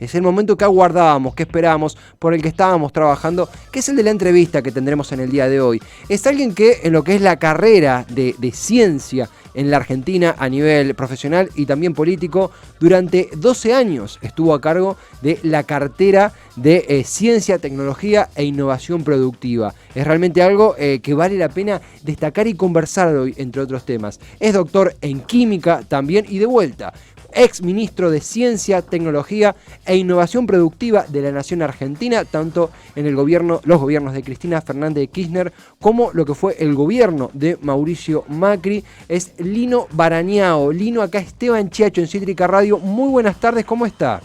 Es el momento que aguardábamos, que esperábamos, por el que estábamos trabajando, que es el de la entrevista que tendremos en el día de hoy. Es alguien que en lo que es la carrera de ciencia en la Argentina a nivel profesional y también político, durante 12 años estuvo a cargo de la cartera de Ciencia, Tecnología e Innovación Productiva. Es realmente algo que vale la pena destacar y conversar hoy, entre otros temas. Es doctor en Química también y de vuelta, ex ministro de Ciencia, Tecnología e Innovación Productiva de la Nación Argentina, tanto en los gobiernos de Cristina Fernández de Kirchner como lo que fue el gobierno de Mauricio Macri. Es Lino Barañao. Lino, acá Esteban Chiacho en Cítrica Radio. Muy buenas tardes, ¿cómo está?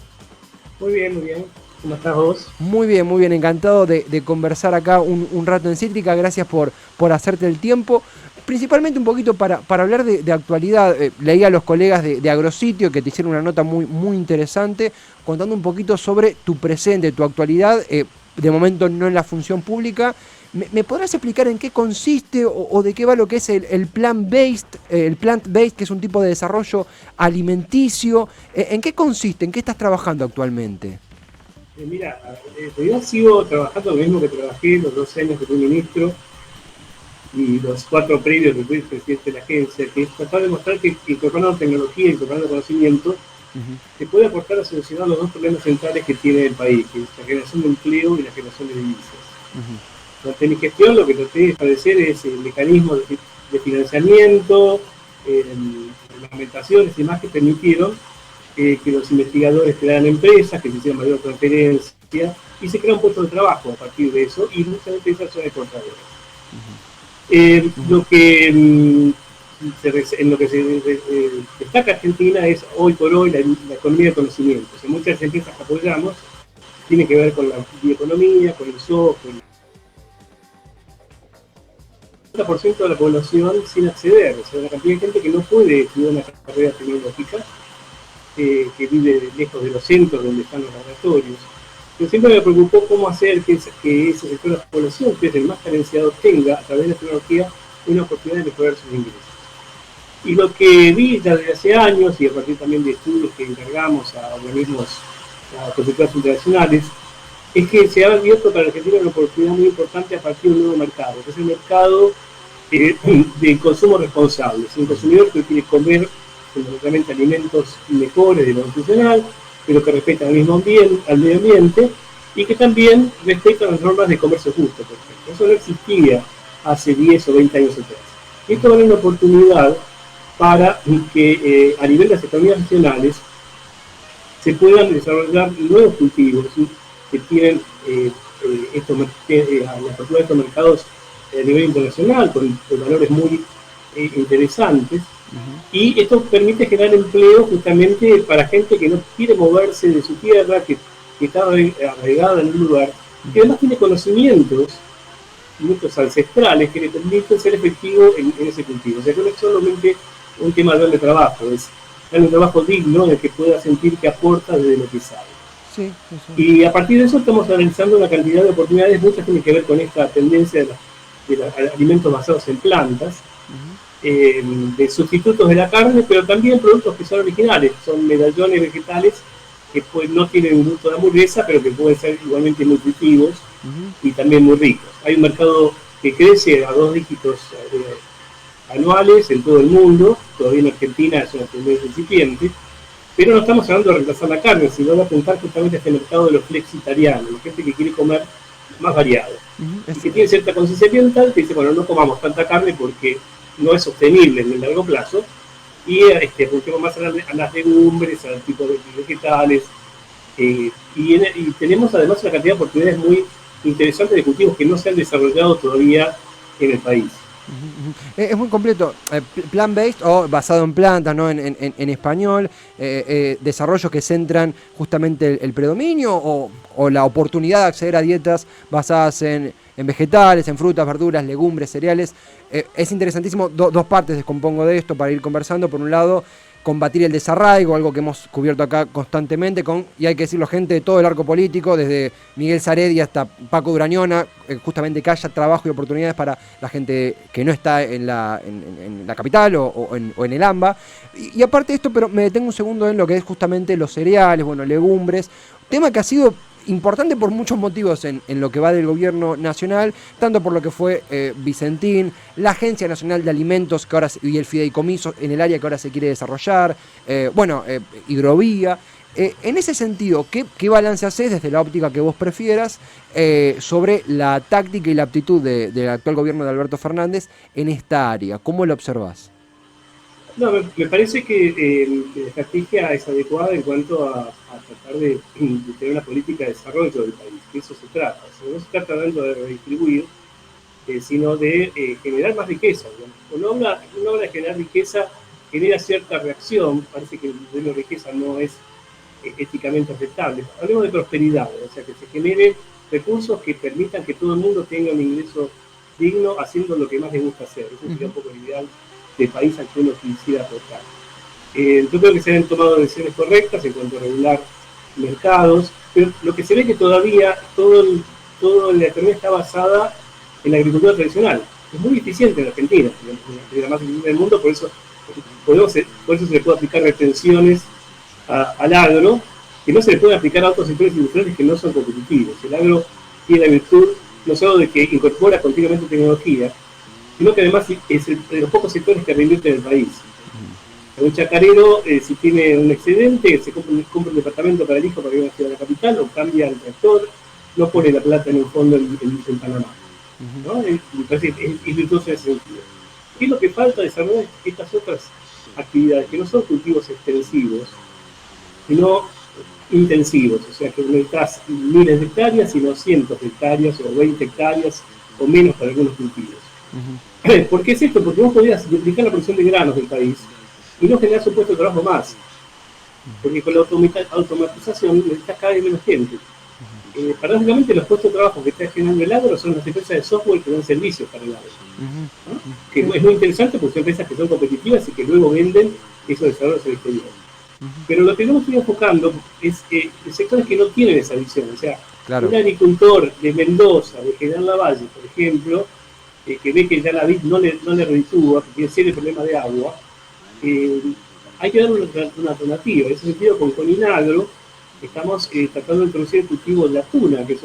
Muy bien, muy bien. ¿Cómo estás vos? Muy bien, encantado de conversar acá un rato en Cítrica. Gracias por hacerte el tiempo. Principalmente un poquito para hablar de actualidad. Leí a los colegas de Agrositio que te hicieron una nota muy interesante, contando un poquito sobre tu presente, tu actualidad, de momento no en la función pública. ¿Me podrás explicar en qué consiste o de qué va lo que es el plant-based, que es un tipo de desarrollo alimenticio? ¿En qué consiste? ¿En qué estás trabajando actualmente? Mira, yo sigo trabajando lo mismo que trabajé los 12 años que fui ministro y los 4 previos que fui presidente de la agencia, que es tratar de mostrar que incorporando tecnología, incorporando conocimiento, se puede aportar a solucionar los dos problemas centrales que tiene el país, que es la generación de empleo y la generación de divisas. Durante mi gestión lo que traté de establecer es mecanismos de financiamiento, reglamentaciones y demás que permitieron que los investigadores crearan empresas, que se hicieran mayor transferencia y se crean puestos de trabajo a partir de eso y muchas empresas son exportadoras. Lo que en lo que se destaca Argentina es hoy por hoy la economía de conocimiento. O sea, muchas empresas que apoyamos tienen que ver con la bioeconomía, con el software. El 50% de la población sin acceder, o sea, una cantidad de gente que no puede estudiar una carrera tecnológica, que vive lejos de los centros donde están los laboratorios. Pero siempre me preocupó cómo hacer que ese sector de la población, que es el más carenciado, tenga a través de la tecnología una oportunidad de mejorar sus ingresos. Y lo que vi ya desde hace años, y a partir también de estudios que encargamos a organismos, a consultoras internacionales, es que se ha abierto para la Argentina una oportunidad muy importante a partir de un nuevo mercado, que es el mercado del consumo responsable. Es un consumidor que quiere comer fundamentalmente alimentos mejores de lo nutricional, pero que respetan al medio ambiente y que también respetan las normas de comercio justo, por ejemplo. Eso no existía hace 10 o 20 años atrás. Y esto va a dar una oportunidad para que a nivel de las economías regionales se puedan desarrollar nuevos cultivos que tienen la apertura de estos mercados a nivel internacional con valores muy interesantes. Y esto permite generar empleo justamente para gente que no quiere moverse de su tierra, que está arraigada en un lugar, que además tiene conocimientos, muchos ancestrales, que le permiten ser efectivo en ese cultivo. O sea, que no es solamente un tema de trabajo, es un trabajo digno en el que pueda sentir que aporta desde lo que sabe. Sí. Y a partir de eso estamos analizando una cantidad de oportunidades, muchas tienen que ver con esta tendencia de los alimentos basados en plantas, de sustitutos de la carne, pero también productos que son originales, son medallones vegetales que pues no tienen un gusto de hamburguesa, pero que pueden ser igualmente nutritivos y también muy ricos. Hay un mercado que crece a 2 dígitos anuales en todo el mundo, todavía en Argentina es una tendencia incipiente, pero no estamos hablando de reemplazar la carne, sino de apuntar justamente a este mercado de los flexitarianos, la gente que quiere comer más variado, y que tiene cierta conciencia ambiental, que dice, bueno, no comamos tanta carne porque no es sostenible en el largo plazo, y apuntemos más a las legumbres, al tipo de vegetales, y tenemos además una cantidad de oportunidades muy interesantes de cultivos que no se han desarrollado todavía en el país. Es muy completo, plant-based o basado en plantas, ¿no? En español, desarrollos que centran justamente el predominio o la oportunidad de acceder a dietas basadas en vegetales, en frutas, verduras, legumbres, cereales. Es interesantísimo, dos partes descompongo de esto para ir conversando. Por un lado, combatir el desarraigo, algo que hemos cubierto acá constantemente, y hay que decirlo, gente de todo el arco político, desde Miguel Saredi hasta Paco Durañona, justamente que haya trabajo y oportunidades para la gente que no está en la capital o en el AMBA. Y aparte de esto, pero me detengo un segundo en lo que es justamente los cereales, legumbres, tema que ha sido importante por muchos motivos en lo que va del gobierno nacional, tanto por lo que fue Vicentín, la Agencia Nacional de Alimentos que ahora, y el fideicomiso en el área que ahora se quiere desarrollar, hidrovía. En ese sentido, ¿qué balance haces desde la óptica que vos prefieras sobre la táctica y la aptitud del actual gobierno de Alberto Fernández en esta área? ¿Cómo lo observás? No, me parece que la estrategia es adecuada en cuanto a tratar de tener una política de desarrollo del país, que eso se trata. O sea, no se trata tanto de redistribuir, sino de generar más riqueza. Digamos. Cuando uno habla de generar riqueza, genera cierta reacción, parece que el modelo de riqueza no es éticamente aceptable. Hablemos de prosperidad, o sea, que se generen recursos que permitan que todo el mundo tenga un ingreso digno haciendo lo que más le gusta hacer. Eso sería un poco el ideal de país al que uno quisiera aportar. Yo creo que se han tomado decisiones correctas en cuanto a regular mercados, pero lo que se ve que todavía todo la economía está basada en la agricultura tradicional. Es muy eficiente en Argentina, es la más eficiente del mundo, por eso se le puede aplicar retenciones al agro, que no se le puede aplicar a otros sectores industriales que no son competitivos. El agro tiene la virtud no solo de que incorpora continuamente tecnología, sino que además es de los pocos sectores que reinvierte en el país. Un chacarero, si tiene un excedente, se compra un departamento para el hijo para ir a la capital, o cambia el tractor, no pone la plata en un fondo en Panamá. ¿No? Me parece que es virtuoso en ese sentido. ¿Qué es lo que falta? Desarrollar estas otras actividades, que no son cultivos extensivos, sino intensivos, o sea que no necesitas miles de hectáreas, sino cientos de hectáreas, o 20 hectáreas, o menos para algunos cultivos. ¿Por qué es esto? Porque vos podrías duplicar la producción de granos del país y no generar un puesto de trabajo más. Porque con la automatización necesitas cada vez menos gente. Paradójicamente, los puestos de trabajo que está generando el agro son las empresas de software que dan servicios para el agro. ¿No? Que es muy interesante porque son empresas que son competitivas y que luego venden esos desarrollos al exterior. Pero lo que no estoy enfocando es sectores que no tienen esa visión. O sea, claro, un agricultor de Mendoza, de General Lavalle, por ejemplo, que ve que ya la vid no le reditúa, que tiene serio problema de agua, hay que darle una alternativa. En ese sentido, con Coninagro estamos tratando de introducir el cultivo de la tuna, que es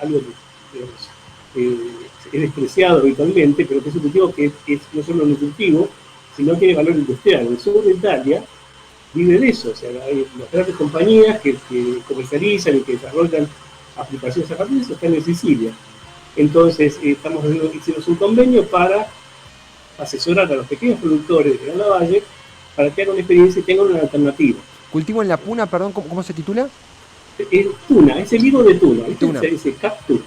algo que es despreciado habitualmente, pero que es un cultivo que es no solo nutritivo, sino que tiene valor industrial. En el sur de Italia vive de eso, o sea, hay las grandes compañías que comercializan y que desarrollan aplicaciones a partir de eso están en Sicilia. Entonces, hicimos un convenio para asesorar a los pequeños productores de General Lavalle para que hagan una experiencia y tengan una alternativa. ¿Cultivo en la puna, perdón, cómo se titula? Es tuna, es el libro de tuna. Se dice cactus.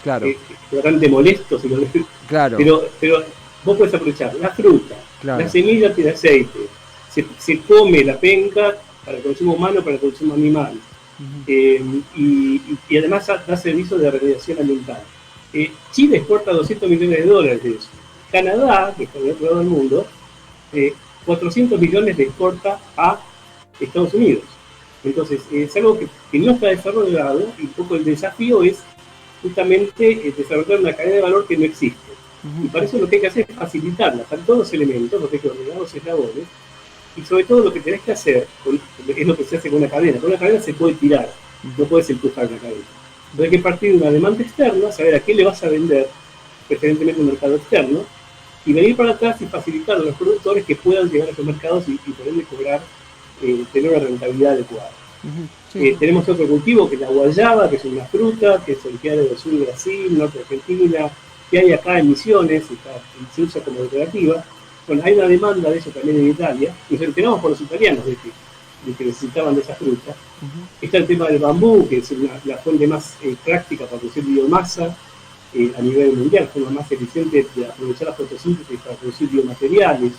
Claro. Bastante molesto, si lo ves. Claro. Pero vos podés aprovechar la fruta, claro, la semilla de aceite, se come la penca para el consumo humano, para el consumo animal. Y además da servicio de remediación ambiental. Chile exporta $200 millones de eso. Canadá, que está del otro lado del mundo, 400 millones le exporta a Estados Unidos. Entonces, es algo que no está desarrollado y un poco el desafío es justamente desarrollar una cadena de valor que no existe. Y para eso lo que hay que hacer es facilitarla. Están todos los elementos, lo que hay que ordenar los eslabones, y sobre todo lo que tenés que hacer es lo que se hace con una cadena. Con una cadena se puede tirar, no puedes empujar la cadena. Entonces hay que partir de una demanda externa, saber a qué le vas a vender, preferentemente un mercado externo, y venir para atrás y facilitar a los productores que puedan llegar a esos mercados y poderle cobrar, tener una rentabilidad adecuada. Sí. Tenemos otro cultivo que es la guayaba, que es una fruta, que es originaria del sur de Brasil, norte de Argentina, que hay acá en Misiones, y se usa como decorativa. Bueno, hay una demanda de eso también en Italia, y nos enteramos por los italianos de que necesitaban de esa fruta. Está el tema del bambú, que es la fuente más práctica para producir biomasa a nivel mundial, la forma más eficiente de aprovechar la fotosíntesis para producir biomateriales.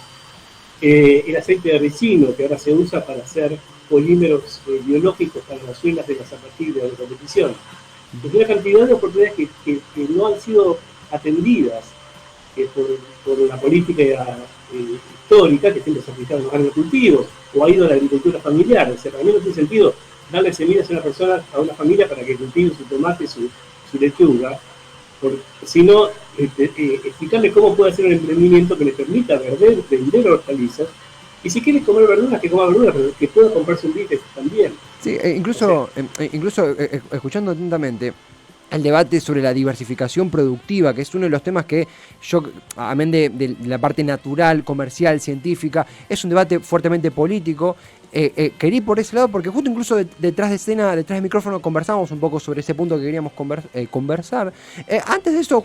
El aceite de ricino, que ahora se usa para hacer polímeros biológicos para las suelas de las zapatillas de la competición. Es una cantidad de oportunidades que no han sido atendidas por la política histórica, que siempre se aplicaron los agricultivos, o ha ido a la agricultura familiar. O sea, para mí no tiene sentido darle semillas a una familia para que cultive su tomate, su lechuga, sino explicarle cómo puede hacer un emprendimiento que le permita vender hortalizas, y si quiere comer verduras, que coma verduras, pero que pueda comprarse un bife también. Sí, O incluso escuchando atentamente el debate sobre la diversificación productiva, que es uno de los temas que yo, amén de la parte natural, comercial, científica, es un debate fuertemente político. Quería ir por ese lado porque justo incluso detrás de escena, detrás del micrófono, conversamos un poco sobre ese punto que queríamos conversar. Antes de eso,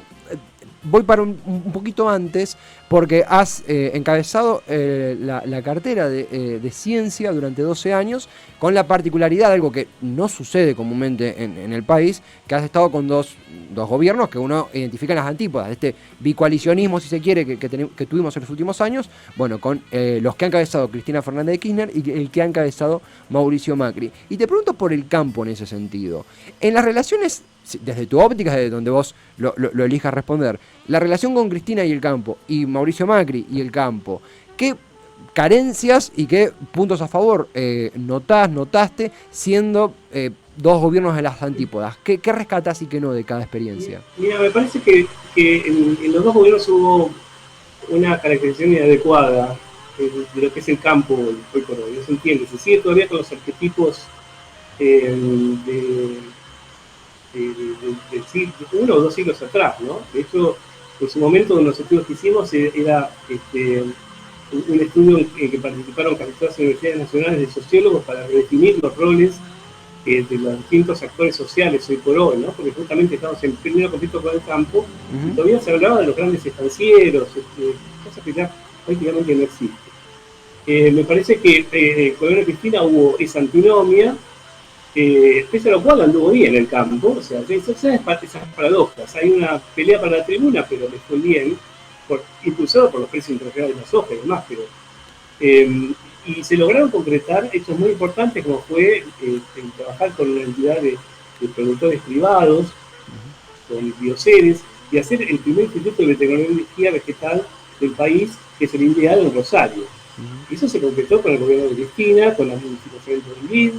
voy para un poquito antes, porque has encabezado la cartera de ciencia durante 12 años, con la particularidad, algo que no sucede comúnmente en el país, que has estado con dos gobiernos que uno identifica en las antípodas, este bicoalicionismo, si se quiere, que tuvimos en los últimos años, bueno, con los que ha encabezado Cristina Fernández de Kirchner y el que ha encabezado Mauricio Macri. Y te pregunto por el campo en ese sentido. En las relaciones, desde tu óptica, desde donde vos lo elijas responder, la relación con Cristina y el campo, y Mauricio Macri y el campo, ¿qué carencias y qué puntos a favor notaste siendo dos gobiernos de las antípodas? ¿Qué rescatás y qué no de cada experiencia? mira, me parece que en los dos gobiernos hubo una caracterización inadecuada de lo que es el campo hoy por hoy. No se entiende, se sigue todavía con los arquetipos de uno o dos siglos atrás, ¿no? De hecho, en su momento, uno de los estudios que hicimos era un estudio en que participaron casi todas las universidades nacionales de sociólogos para redefinir los roles de los distintos actores sociales hoy por hoy, ¿no? Porque justamente estamos en pleno conflicto con el campo, y todavía se hablaba de los grandes estancieros, cosas que ya prácticamente no existen. Me parece que con la Cristina hubo esa antinomia, pese a lo cual anduvo bien el campo, o sea, esas paradojas. Hay una pelea para la tribuna, pero le fue bien, impulsado por los precios internacionales de la soja y demás, pero y se lograron concretar hechos muy importantes, como fue trabajar con una entidad de productores privados, con Bioceres, y hacer el primer instituto de tecnología vegetal del país, que es el INDEAL en Rosario. Y eso se concretó con el gobierno de Cristina, con la Municipalidad de BID,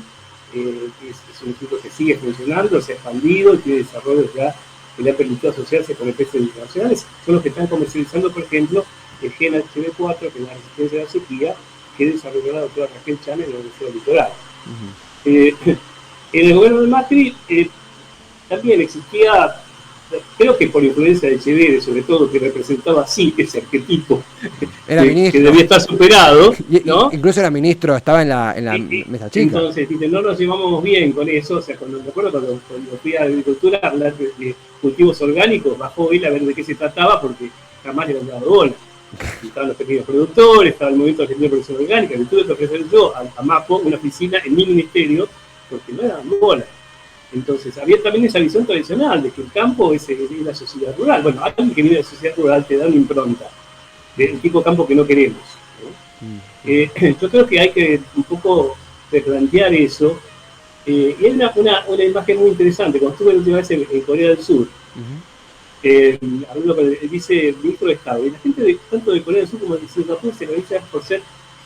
que es un instituto que sigue funcionando, se ha expandido y tiene desarrollo ya que le ha permitido asociarse con empresas internacionales. Son los que están comercializando, por ejemplo, el gen HB4, que es la resistencia a la sequía, que desarrolló la doctora Raquel Chan en la Universidad Litoral. En el gobierno de Macri también existía, creo que por influencia de Echeverri, sobre todo, que representaba así ese arquetipo que debía estar superado, ¿no? Incluso era ministro, estaba en la mesa chica. Entonces, no nos llevamos bien con eso. O sea, me acuerdo cuando fui a Agricultura a hablar de cultivos orgánicos, bajó él a ver de qué se trataba, porque jamás le habían dado bola. Estaban los pequeños productores, estaba el movimiento argentino de producción orgánica, y tuve que ofrecer yo a MAPO una oficina en mi ministerio, porque no daban bola. Entonces, había también esa visión tradicional de que el campo es la sociedad rural. Bueno, alguien que vive de la sociedad rural te da una impronta del tipo de campo que no queremos, ¿no? Yo creo que hay que un poco replantear eso. Y hay una imagen muy interesante. Cuando estuve la última vez en Corea del Sur, hablando con el viceministro de Estado, y la gente tanto de Corea del Sur como de Singapur se caracteriza por ser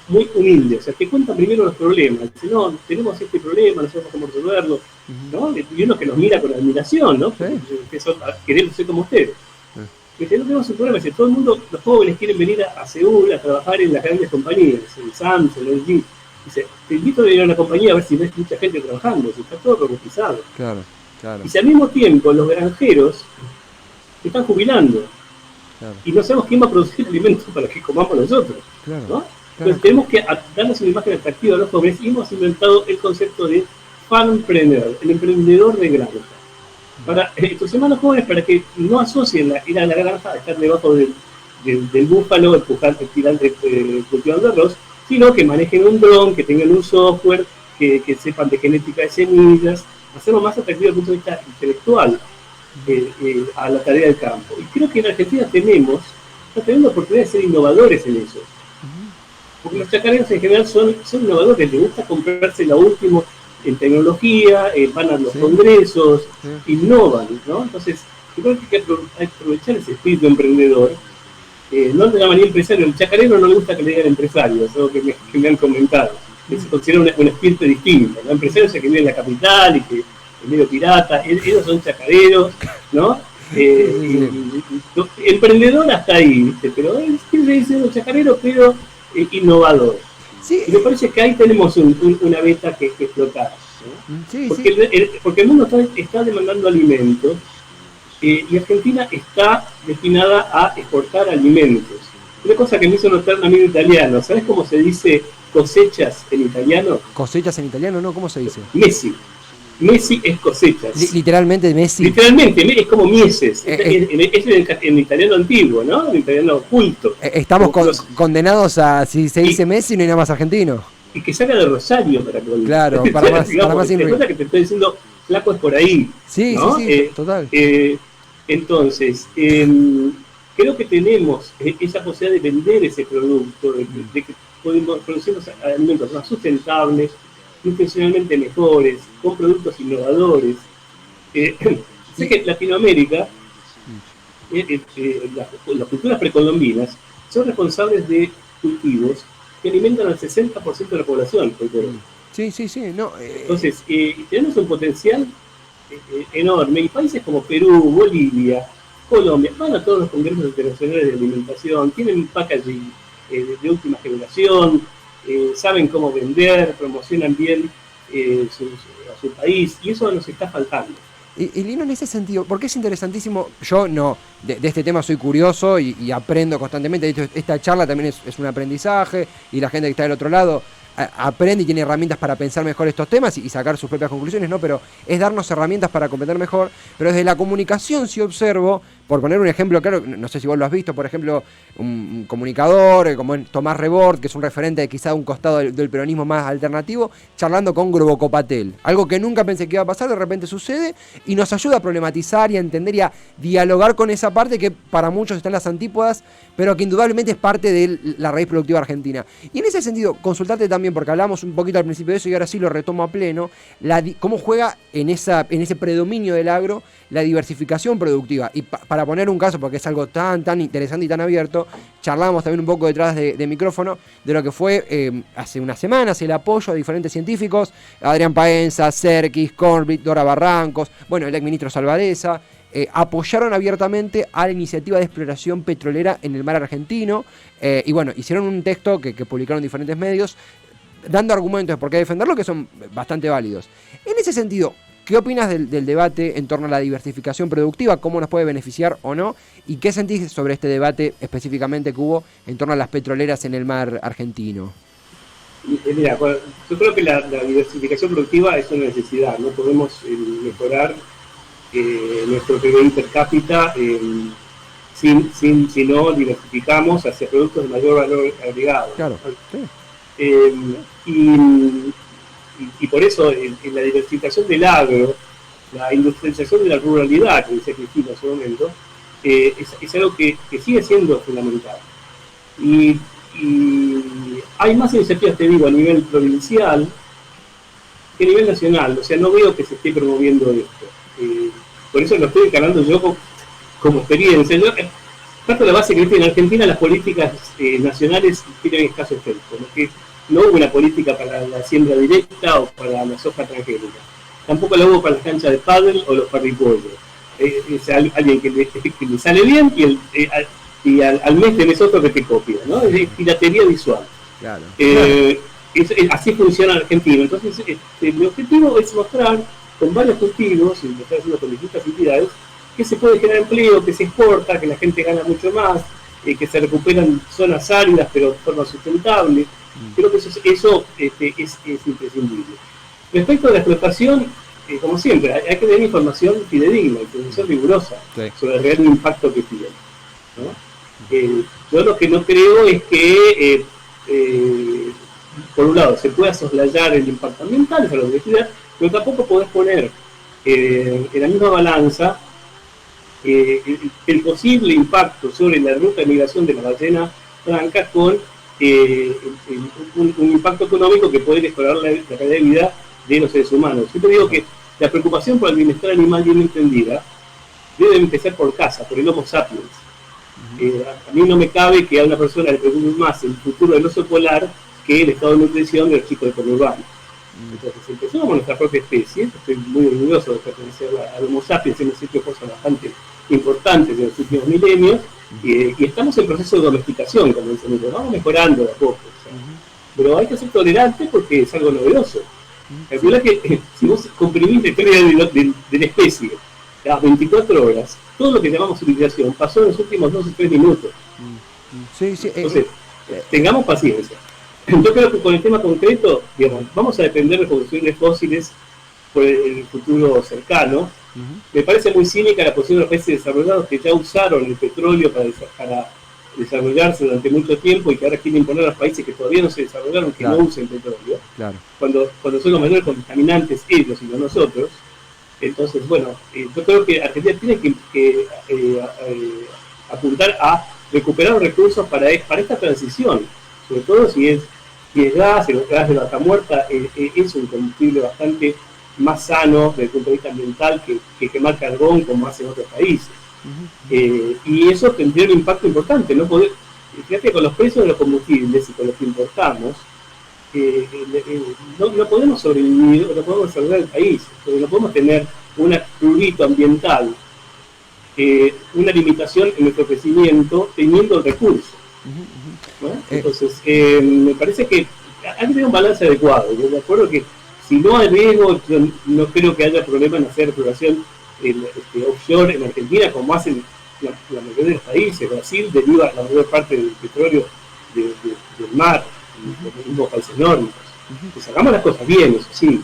muy humilde. O sea, te cuentan primero los problemas. Dicen, no, tenemos este problema, no sabemos cómo resolverlo, ¿no? Y uno que los mira con admiración, ¿no? Que queremos ser como ustedes. Dice, no tenemos un problema. Dice, todo el mundo, los jóvenes quieren venir a Seúl a trabajar en las grandes compañías, en Samsung, en LG. Dice, te invito a ir a una compañía a ver si ves mucha gente trabajando, si está todo robotizado. Claro. Y si al mismo tiempo los granjeros se están jubilando, y no sabemos quién va a producir alimentos para que comamos nosotros, ¿no? Entonces tenemos que darnos una imagen atractiva a los jóvenes, y hemos inventado el concepto de farmpreneur, el emprendedor de granja. Para entusiasmar a los jóvenes para que no asocien ir a la granja a estar debajo del búfalo, cultivando arroz, sino que manejen un dron, que tengan un software, que sepan de genética de semillas, hacerlo más atractivo desde el punto de vista intelectual a la tarea del campo. Y creo que en Argentina estamos teniendo la oportunidad de ser innovadores en eso. Porque los chacareros en general son innovadores, les gusta comprarse la última en tecnología, van a los congresos, innovan, ¿no? Entonces, yo creo que hay que aprovechar ese espíritu emprendedor. No de la manera empresario, el chacarero no le gusta que le digan empresario, es algo que me han comentado. Se considera un espíritu distinto, ¿no? Empresario es el que vive en la capital y que es medio pirata, ellos son chacareros, ¿no? Emprendedor hasta ahí, ¿viste? Pero siempre dice un chacarero, pero innovador. Sí. Y me parece que ahí tenemos una beta que explotar, Sí, porque, sí. porque el mundo está demandando alimentos y Argentina está destinada a exportar alimentos. Una cosa que me hizo notar un amigo italiano, ¿sabes cómo se dice cosechas en italiano? ¿Cosechas en italiano? No, ¿cómo se dice? Messi. Messi es cosechas. Literalmente Messi. Literalmente, es como mieses. Eh, En italiano antiguo, ¿no? En italiano culto. Estamos Los, condenados a, si se y, dice Messi, no hay nada más argentino. y que salga de Rosario para que Claro, para digamos, más te Inri. cuenta que te estoy diciendo flaco es por ahí, Sí, sí, ¿no? sí, total. Entonces, creo que tenemos esa posibilidad de vender ese producto, de que podemos producir alimentos más sustentables, nutricionalmente mejores, con productos innovadores. Sé que Latinoamérica, las culturas precolombinas, son responsables de cultivos que alimentan al 60% de la población. Sí, sí, sí. No, Entonces, tenemos un potencial enorme y países como Perú, Bolivia, Colombia, van a todos los congresos internacionales de alimentación, tienen packaging de última generación, saben cómo vender, promocionan bien a su país y eso nos está faltando. y Lino, en ese sentido, porque es interesantísimo, yo no, de este tema soy curioso y aprendo constantemente, de hecho, esta charla también es un aprendizaje y la gente que está del otro lado aprende y tiene herramientas para pensar mejor estos temas y sacar sus propias conclusiones, ¿no? Pero es darnos herramientas para comprender mejor, pero desde la comunicación sí observo, por poner un ejemplo claro, no sé si vos lo has visto, por ejemplo, un comunicador como es Tomás Rebord, que es un referente de quizá un costado del peronismo más alternativo, charlando con Grobocopatel, algo que nunca pensé que iba a pasar, de repente sucede y nos ayuda a problematizar y a entender y a dialogar con esa parte que para muchos está en las antípodas, pero que indudablemente es parte de la raíz productiva argentina. Y en ese sentido, consultarte también, porque hablamos un poquito al principio de eso y ahora sí lo retomo a pleno, cómo juega en ese predominio del agro la diversificación productiva. Y para poner un caso, porque es algo tan interesante y tan abierto, charlábamos también un poco detrás de micrófono de lo que fue hace unas semanas el apoyo a diferentes científicos, Adrián Paenza, Serkis, Corbett, Dora Barrancos, bueno, el exministro Salvareza, apoyaron abiertamente a la iniciativa de exploración petrolera en el mar argentino, y bueno, hicieron un texto que publicaron diferentes medios, dando argumentos de por qué defenderlo que son bastante válidos. En ese sentido, ¿qué opinas del debate en torno a la diversificación productiva? ¿Cómo nos puede beneficiar o no? ¿Y qué sentís sobre este debate específicamente que hubo en torno a las petroleras en el mar argentino? Mira, yo creo que la diversificación productiva es una necesidad. No podemos mejorar nuestro PBI per cápita si no diversificamos hacia productos de mayor valor agregado. Claro, sí. Y por eso en la diversificación del agro, la industrialización de la ruralidad, que decía Cristina en su momento, es algo que sigue siendo fundamental. Y hay más iniciativas, te digo, a nivel provincial que a nivel nacional. O sea, no veo que se esté promoviendo esto. Por eso lo estoy encarando yo como experiencia. Parto de la base que en Argentina las políticas nacionales tienen escaso efecto, ¿no? Que no hubo una política para la siembra directa o para la soja transgénica. Tampoco la hubo para las canchas de pádel o los parripollos. Es alguien que le sale bien y al mes tenés otro que te copia, ¿no? Es piratería visual. Claro. Así funciona Argentina. Entonces, mi objetivo es mostrar con varios cultivos, y lo estoy haciendo con distintas entidades, que se puede generar empleo, que se exporta, que la gente gana mucho más, que se recuperan zonas áridas pero de forma sustentable. Creo que eso es imprescindible. Respecto a la explotación, como siempre, hay que tener información fidedigna, información rigurosa sobre el real impacto que tiene, ¿no? Yo lo que no creo es que, por un lado, se pueda soslayar el impacto ambiental, eso lo voy a estudiar, pero tampoco podés poner en la misma balanza el posible impacto sobre la ruta de migración de la ballena franca con un impacto económico que puede mejorar la calidad de vida de los seres humanos. Yo te digo que la preocupación por el bienestar animal bien entendida debe empezar por casa, por el Homo sapiens. A mí no me cabe que a una persona le preocupe más el futuro del oso polar que el estado de nutrición de los chicos de conurbano. Entonces, si empezamos con nuestra propia especie, estoy muy orgulloso de pertenecer al Homo sapiens, hemos hecho cosas bastante importantes en los últimos milenios, y estamos en proceso de domesticación, como dicen, vamos mejorando de a poco, pero hay que ser tolerantes porque es algo novedoso. Calcula que si vos comprimís la historia de la especie a 24 horas, todo lo que llamamos civilización pasó en los últimos 2 o 3 minutos. Sí, sí. Entonces, tengamos paciencia. Yo creo que con el tema concreto, digamos, vamos a depender de combustibles fósiles por el futuro cercano. Me parece muy cínica la posición de los países desarrollados que ya usaron el petróleo para desarrollarse durante mucho tiempo y que ahora quieren imponer a los países que todavía no se desarrollaron que no usen petróleo. Claro. Cuando son los mayores contaminantes ellos y no nosotros. Entonces, bueno, yo creo que Argentina tiene que apuntar a recuperar los recursos para esta transición, sobre todo si es gas, el gas de vaca muerta es un combustible bastante más sano desde el punto de vista ambiental que quemar carbón como hacen otros países. Y eso tendría un impacto importante. Fíjate, con los precios de los combustibles y con los que importamos, no podemos sobrevivir, no podemos desarrollar el país, porque no podemos tener un prurito ambiental, una limitación en nuestro crecimiento teniendo el recurso. ¿No? Entonces, me parece que hay que tener un balance adecuado. Yo de acuerdo que si no hay riesgo, yo no creo que haya problema en hacer exploración offshore en Argentina, como hacen la mayoría de los países. Brasil deriva la mayor parte del petróleo del mar, los mismos países nórdicos. Pues hagamos las cosas bien, eso sí.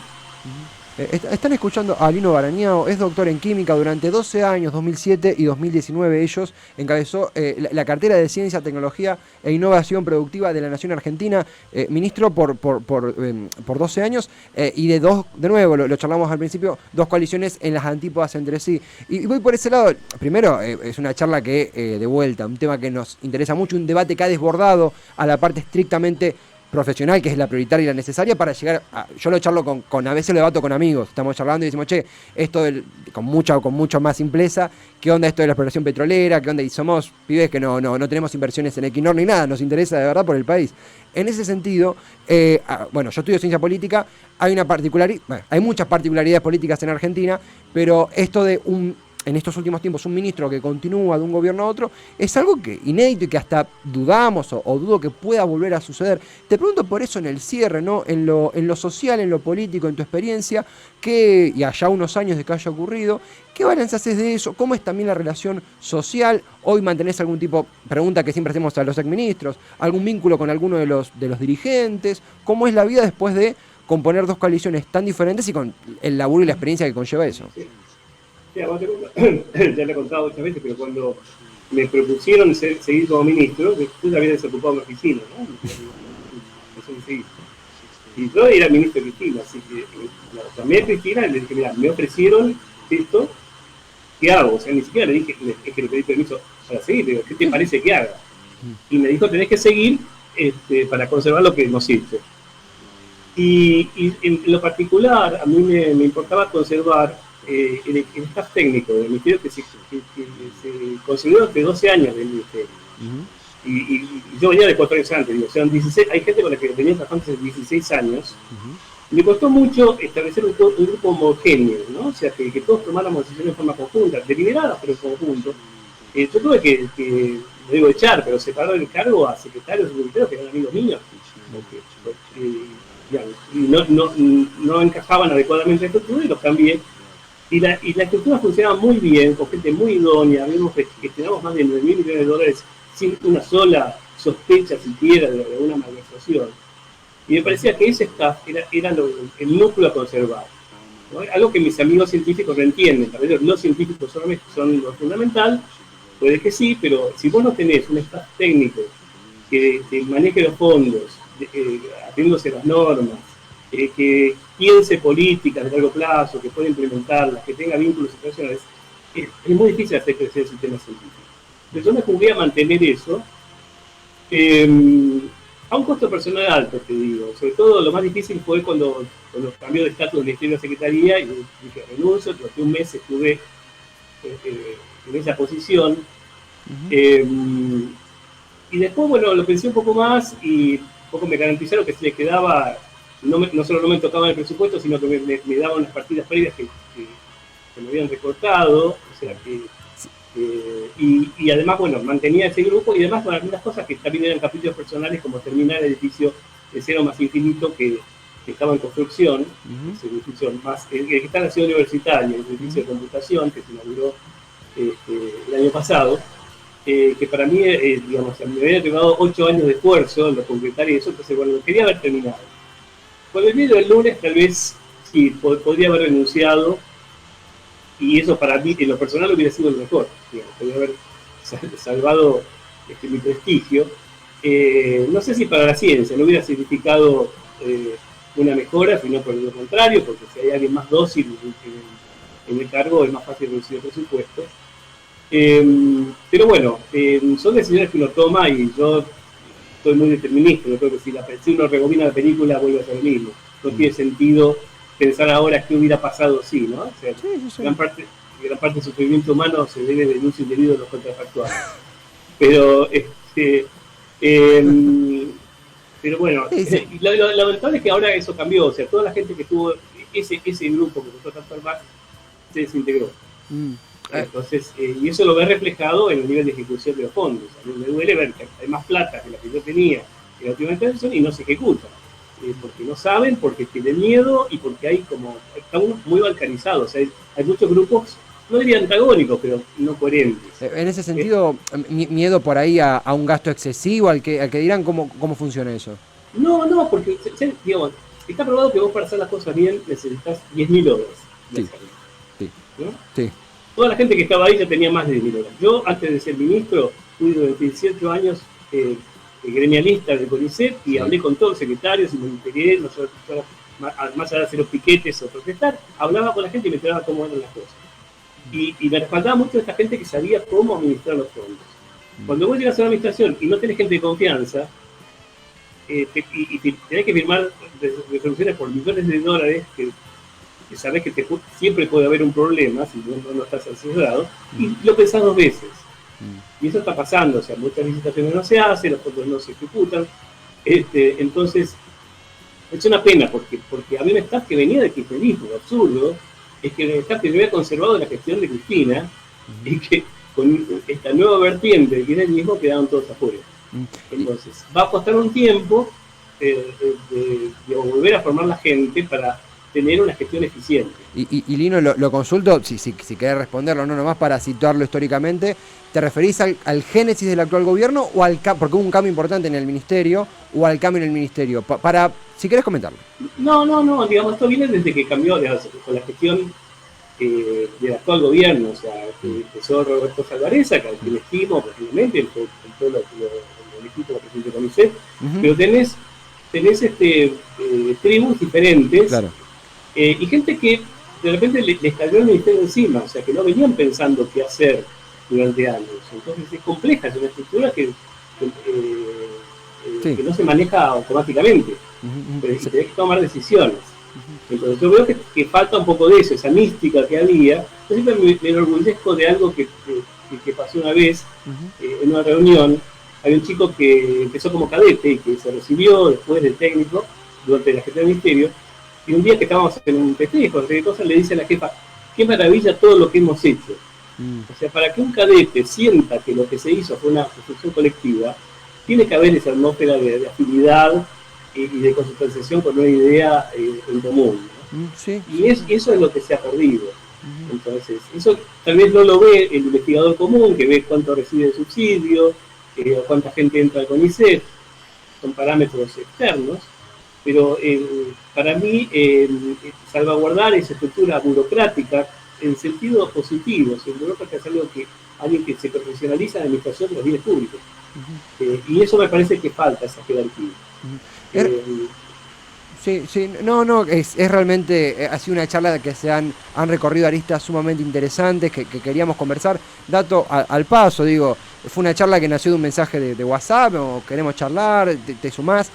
Están escuchando a Lino Barañao, es doctor en química durante 12 años, 2007 y 2019 ellos, encabezó la cartera de Ciencia, Tecnología e Innovación Productiva de la Nación Argentina, ministro por 12 años y de nuevo, lo charlamos al principio, 2 coaliciones en las antípodas entre sí. Y voy por ese lado, primero es una charla que, de vuelta, un tema que nos interesa mucho, un debate que ha desbordado a la parte estrictamente profesional, que es la prioritaria y la necesaria para llegar a... Yo lo charlo a veces lo debato con amigos, estamos charlando y decimos, che, esto con mucha más simpleza, ¿qué onda esto de la exploración petrolera? ¿Qué onda? Y somos pibes que no tenemos inversiones en Equinor ni nada, nos interesa de verdad por el país. En ese sentido, yo estudio ciencia política, hay muchas particularidades políticas en Argentina, pero esto de en estos últimos tiempos un ministro que continúa de un gobierno a otro, es algo que inédito y que hasta dudamos o dudo que pueda volver a suceder. Te pregunto por eso en el cierre, ¿no? En lo social, en lo político, en tu experiencia, y allá unos años de que haya ocurrido, ¿qué balance haces de eso? ¿Cómo es también la relación social? ¿Hoy mantenés algún tipo, pregunta que siempre hacemos a los exministros, algún vínculo con alguno de los dirigentes? ¿Cómo es la vida después de componer 2 coaliciones tan diferentes y con el laburo y la experiencia que conlleva eso? Sí. Ya lo he contado muchas veces, pero cuando me propusieron seguir como ministro, después había desocupado mi oficina, ¿no? Y yo era ministro de Cristina, así que llamé a Cristina y le dije, mira, me ofrecieron esto, ¿qué hago? O sea, ni siquiera le dije, es que le pedí permiso para seguir, le digo, ¿qué te parece que haga? Y me dijo, tenés que seguir para conservar lo que nos hizo. Y en lo particular, a mí me importaba conservar el staff técnico del ministerio que se consolidó durante 12 años del ministerio. Y yo venía de 4 años antes, digo, o sea, 16, hay gente con la que venía trabajando hace 16 años. Me costó mucho establecer un grupo homogéneo, ¿no? O sea, que todos tomáramos decisiones de forma conjunta, deliberadas, pero en conjunto. Yo tuve que no digo echar, pero separar el cargo a secretarios y secretarios que eran amigos míos, y no encajaban adecuadamente en la estructura y los cambié. Y la estructura funcionaba muy bien, con gente muy idónea, vimos que gestionamos más de $9.000 millones sin una sola sospecha siquiera de alguna malversación. Y me parecía que ese staff era el núcleo a conservar, ¿no? Algo que mis amigos científicos no entienden. Tal vez los científicos solamente son lo fundamental, puede que sí, pero si vos no tenés un staff técnico que maneje los fondos, atendiéndose a las normas, que piense políticas de largo plazo, que pueda implementarlas, que tenga vínculos internacionales, es muy difícil hacer crecer el sistema científico. Entonces yo me jugué a mantener eso a un costo personal alto, te digo. Sobre todo lo más difícil fue cuando cambió de estatus del Ministerio de la Secretaría y dije renuncio, durante un mes estuve en esa posición. Y después, bueno, lo pensé un poco más y un poco me garantizaron que se les quedaba, no solo no me tocaban el presupuesto, sino que me daban unas partidas previas que me habían recortado, o sea y además, bueno, mantenía ese grupo y además con algunas cosas que también eran capítulos personales, como terminar el edificio de Cero más Infinito, que que estaba en construcción, Ujú. ese edificio más, el que está en la ciudad universitaria, el edificio de computación que se inauguró el año pasado, que para mí, digamos, me había llevado 8 años de esfuerzo en lo concretar y eso, entonces, bueno, lo quería haber terminado. Con el video del lunes, tal vez, sí, podría haber renunciado, y eso para mí, en lo personal, hubiera sido lo mejor, digamos, podría haber salvado mi prestigio. No sé si para la ciencia no hubiera significado una mejora, sino por lo contrario, porque si hay alguien más dócil en el cargo, es más fácil reducir el presupuesto. Pero bueno, son decisiones que uno toma y yo soy muy determinista. Yo creo que si uno rebobina la película, vuelve a ser lo mismo. No tiene sentido pensar ahora qué hubiera pasado si, ¿no? O sea, Sí, sí, sí. gran parte del sufrimiento humano se debe del uso indebido de los contrafactuales. Pero, pero bueno, Sí, sí. lo lamentable es que ahora eso cambió. O sea, toda la gente que tuvo ese grupo que costó tanto más se desintegró. Mm. Entonces, y eso lo ve reflejado en el nivel de ejecución de los fondos. A mí me duele ver que hay más plata que la que yo tenía en la última intervención y no se ejecuta. Porque no saben, porque tienen miedo y porque hay como, estamos muy balcanizados. O sea, hay muchos grupos, no diría antagónicos, pero no coherentes. En ese sentido, miedo por ahí a un gasto excesivo, al que dirán cómo funciona eso. No, porque, digamos, está probado que vos para hacer las cosas bien necesitas 10.000 horas de Sí, hacerlo, sí, ¿no? sí. Toda la gente que estaba ahí ya tenía más de 10.000 horas. Yo, antes de ser ministro, fui durante 18 años gremialista del CONICET y Sí. hablé con todos los secretarios y me integré, más allá de hacer los piquetes o protestar, hablaba con la gente y me enteraba cómo eran las cosas. Y me respaldaba mucho esta gente que sabía cómo administrar los fondos. Cuando vos llegas a una administración y no tenés gente de confianza, y tenés que firmar resoluciones por millones de dólares que sabés que siempre puede haber un problema si no estás asesorado, y lo pensás 2 veces. Y eso está pasando, o sea, muchas licitaciones no se hacen, los fondos no se ejecutan. Entonces, es una pena, porque había un staff que venía del kirchnerismo, lo absurdo, es que el staff que había conservado la gestión de Cristina, y que con esta nueva vertiente del kirchnerismo quedaron todos afuera. Entonces, va a costar un tiempo de volver a formar la gente para tener una gestión eficiente. Y Lino, lo consulto, si querés responderlo, no nomás para situarlo históricamente, ¿te referís al génesis del actual gobierno o porque hubo un cambio importante en el ministerio o al cambio en el ministerio? Si querés comentarlo. No, digamos, esto viene desde que cambió con la gestión del actual gobierno, o sea, que empezó Roberto Salvareza, que le estimo profundamente, con todo el equipo que preside CONICET, pero tenés tribus diferentes. Claro. Y gente que de repente les cayó el ministerio encima, o sea, que no venían pensando qué hacer durante años. Entonces es compleja, es una estructura que no se maneja automáticamente, pero tenés que tomar decisiones. Entonces yo veo que falta un poco de eso, esa mística que había. Yo siempre me enorgullezco de algo que pasó una vez en una reunión. Hay un chico que empezó como cadete y que se recibió después de técnico durante la gestión del ministerio. Y un día que estábamos en un festejo, le dice a la jefa, qué maravilla todo lo que hemos hecho. O sea, para que un cadete sienta que lo que se hizo fue una construcción colectiva, tiene que haber esa atmósfera de afinidad y de consustanciación con una idea en común, ¿no? Sí. Y eso es lo que se ha perdido. Entonces, eso tal vez no lo ve el investigador común, que ve cuánto recibe de subsidio, o cuánta gente entra al CONICET, son parámetros externos. Pero para mí, salvaguardar esa estructura burocrática en sentido positivo, si el burócrata es alguien que se profesionaliza en la administración de los bienes públicos. Y eso me parece que falta, esa jerarquía. Sí, es realmente, ha sido una charla que han recorrido aristas sumamente interesantes que queríamos conversar. Dato al paso, digo, fue una charla que nació de un mensaje de WhatsApp, o queremos charlar, te sumás.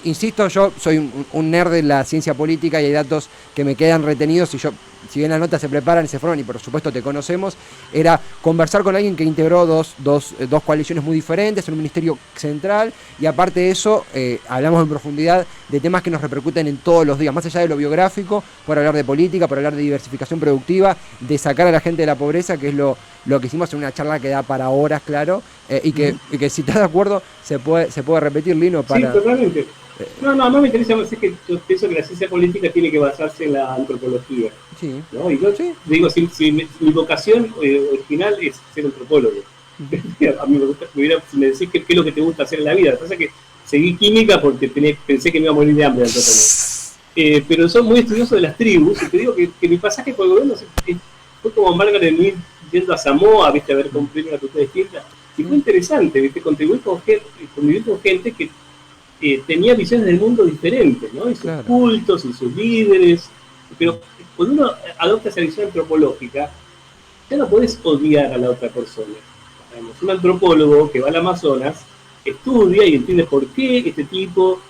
Insisto, yo soy un nerd de la ciencia política y hay datos que me quedan retenidos y si bien las notas se preparan y se fueron y por supuesto te conocemos, era conversar con alguien que integró dos coaliciones muy diferentes en un ministerio central y aparte de eso hablamos en profundidad de temas que nos repercuten en todos los días, más allá de lo biográfico, por hablar de política, por hablar de diversificación productiva, de sacar a la gente de la pobreza, que es lo que hicimos en una charla que da para horas, claro, y que si estás de acuerdo se puede repetir, Lino, para... Sí, totalmente. No, más me interesa más es que yo pienso que la ciencia política tiene que basarse en la antropología. Sí, ¿No? Y yo sí. digo, si mi vocación original es ser antropólogo. A mí me gusta, si me decís qué es lo que te gusta hacer en la vida, lo que pasa es que seguí química porque pensé que me iba a morir de hambre al pero soy muy estudioso de las tribus y te digo que mi pasaje por el gobierno fue como Margaret Mead yendo a Samoa, viste, a ver cumplir una cultura distinta. Y fue interesante, viste, convivir con gente que tenía visiones del mundo diferentes, ¿no? Y sus Claro. cultos y sus líderes. Pero cuando uno adopta esa visión antropológica, ya no podés odiar a la otra persona. Digamos, un antropólogo que va al Amazonas estudia y entiende por qué este tipo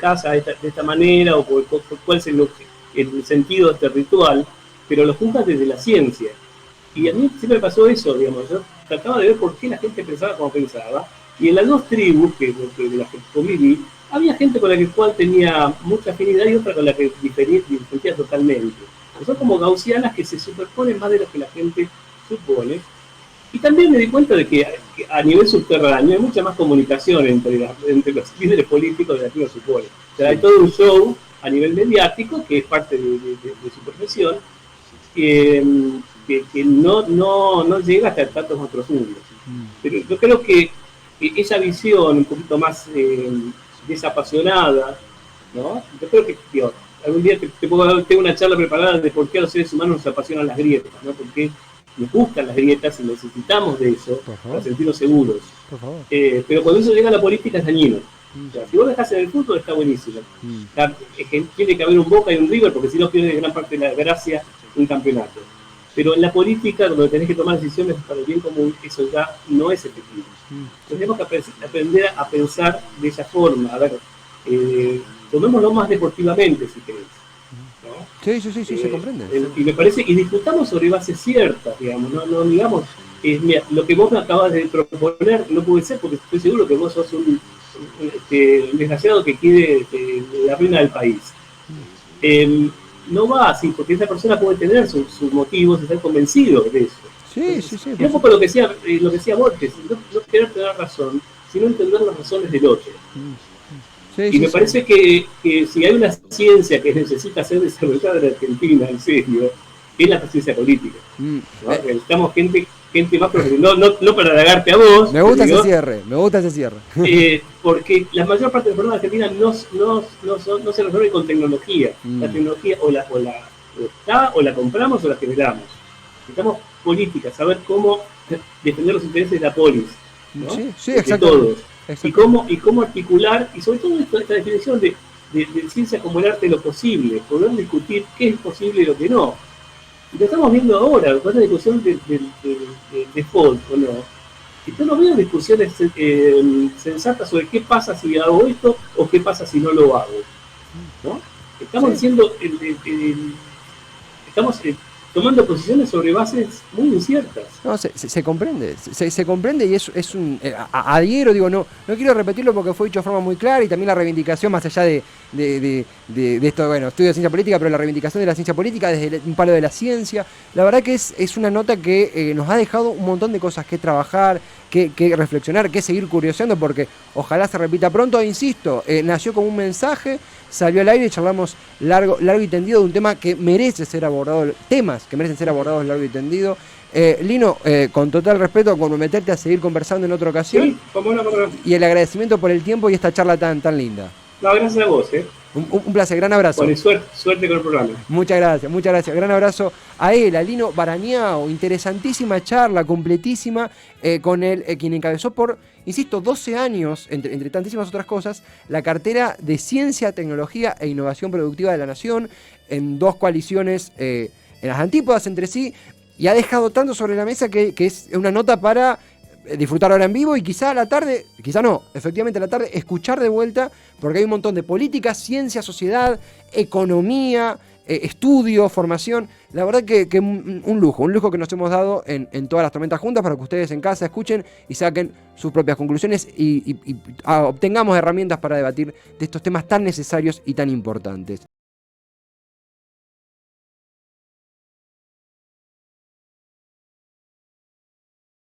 caza de esta manera o por cuál es el sentido de este ritual, pero lo juzga desde la ciencia. Y a mí siempre me pasó eso, digamos, yo trataba de ver por qué la gente pensaba como pensaba, y en las dos tribus de las que conviví, había gente con la cual tenía mucha afinidad y otra con la que difería totalmente. Son como gaussianas que se superponen más de lo que la gente supone. Y también me di cuenta de que a nivel subterráneo hay mucha más comunicación entre los líderes políticos de la que uno supone. O sea, hay todo un show a nivel mediático que es parte de su profesión, que no llega hasta tantos otros mundos. Pero yo creo que esa visión un poquito más desapasionada, ¿no? Yo creo que, tío, algún día tengo una charla preparada de por qué a los seres humanos nos apasionan las grietas, ¿no? Porque nos gustan las grietas y necesitamos de eso para sentirnos seguros. Pero cuando eso llega a la política es dañino. O sea, si vos dejás en el fútbol está buenísimo. Tiene que haber un Boca y un River porque si no pierde gran parte de la gracia un campeonato. Pero en la política, donde tenés que tomar decisiones para el bien común, eso ya no es efectivo. Entonces tenemos que aprender a pensar de esa forma. A ver, tomémoslo más deportivamente, si querés. ¿No? Sí, se comprende. Y me parece, y discutamos sobre bases ciertas, digamos, no digamos, mira, lo que vos me acabas de proponer no puede ser, porque estoy seguro que vos sos un desgraciado que quiere la ruina del país. No va así, porque esa persona puede tener sus motivos y estar convencido de eso. Sí. Es un poco lo que decía Borges, no querer tener razón, sino entender las razones del otro. Y me parece que si hay una ciencia que necesita ser desarrollada en Argentina, en serio, es la ciencia política. ¿No? Necesitamos gente más profesional, no para halagarte a vos. Me gusta ese cierre. Porque la mayor parte de los problemas de Argentina no se resuelven con tecnología. La tecnología o está, o la compramos o la generamos. Necesitamos política, saber cómo defender los intereses de la polis, ¿no? De todos. Y cómo articular, y sobre todo esta definición de ciencia como el arte de lo posible, poder discutir qué es posible y lo que no. Y lo estamos viendo ahora, con la discusión de default o no. Y yo no veo discusiones sensatas sobre qué pasa si hago esto o qué pasa si no lo hago. ¿No? Estamos diciendo, estamos tomando posiciones sobre bases muy inciertas. No, se comprende, se comprende y es un... adhiero, digo, no quiero repetirlo porque fue dicho de forma muy clara y también la reivindicación más allá de esto, bueno, estudio de ciencia política, pero la reivindicación de la ciencia política desde un palo de la ciencia, la verdad que es una nota que nos ha dejado un montón de cosas que trabajar, que reflexionar, que seguir curioseando porque ojalá se repita pronto, insisto, nació como un mensaje, salió al aire y charlamos largo y tendido de un tema que merece ser abordado, temas que merecen ser abordados largo y tendido. Lino, con total respeto, comprometerte a seguir conversando en otra ocasión. Sí, como no. Y el agradecimiento por el tiempo y esta charla tan linda. No, gracias a vos, Un placer, gran abrazo. Bueno, suerte con el programa. Muchas gracias. Gran abrazo a él, a Lino Barañao. Interesantísima charla, completísima, con él, quien encabezó por, insisto, 12 años, entre tantísimas otras cosas, la cartera de Ciencia, Tecnología e Innovación Productiva de la Nación, en dos coaliciones en las antípodas entre sí, y ha dejado tanto sobre la mesa que es una nota para disfrutar ahora en vivo y quizá a la tarde, quizá no, efectivamente a la tarde, escuchar de vuelta, porque hay un montón de política, ciencia, sociedad, economía, estudio, formación. La verdad que un lujo que nos hemos dado en todas las tormentas juntas para que ustedes en casa escuchen y saquen sus propias conclusiones y obtengamos herramientas para debatir de estos temas tan necesarios y tan importantes.